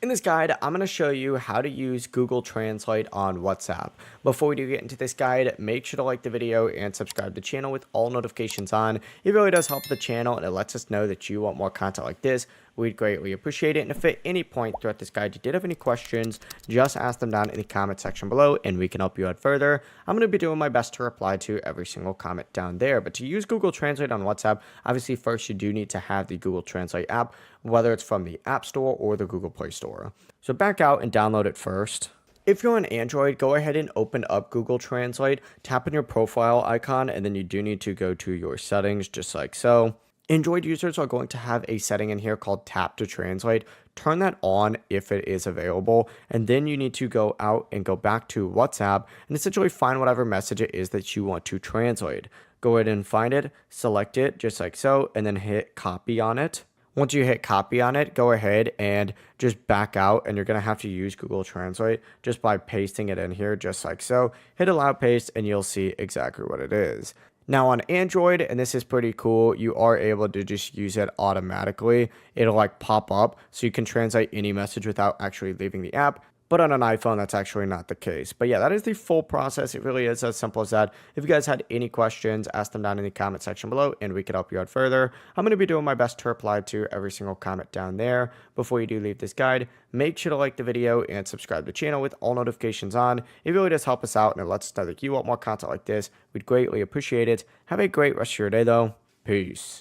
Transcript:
In this guide, I'm going to show you how to use Google Translate on WhatsApp. Before we do get into this guide, make sure to like the video and subscribe to the channel with all notifications on. It really does help the channel and it lets us know that you want more content like this. We'd greatly appreciate it. And if at any point throughout this guide you did have any questions, just ask them down in the comment section below and we can help you out further. I'm going to be doing my best to reply to every single comment down there. But to use Google Translate on WhatsApp, obviously first you do need to have the Google Translate app, whether it's from the App Store or the Google Play Store. So back out and download it first. If you're on Android, go ahead and open up Google Translate, tap on your profile icon, and then you do need to go to your settings just like so. Android users are going to have a setting in here called Tap to Translate. Turn that on if it is available, and then you need to go out and go back to WhatsApp and essentially find whatever message it is that you want to translate. Go ahead and find it, select it just like so, and then hit copy on it. Once you hit copy on it, go ahead and just back out, and you're going to have to use Google Translate just by pasting it in here just like so. Hit allow paste and you'll see exactly what it is. Now on Android, and this is pretty cool, you are able to just use it automatically. It'll like pop up so you can translate any message without actually leaving the app. But on an iPhone, that's actually not the case. But yeah, that is the full process. It really is as simple as that. If you guys had any questions, ask them down in the comment section below and we could help you out further. I'm going to be doing my best to reply to every single comment down there. Before you do leave this guide, make sure to like the video and subscribe to the channel with all notifications on. It really does help us out and it lets us know that you want more content like this. We'd greatly appreciate it. Have a great rest of your day though. Peace.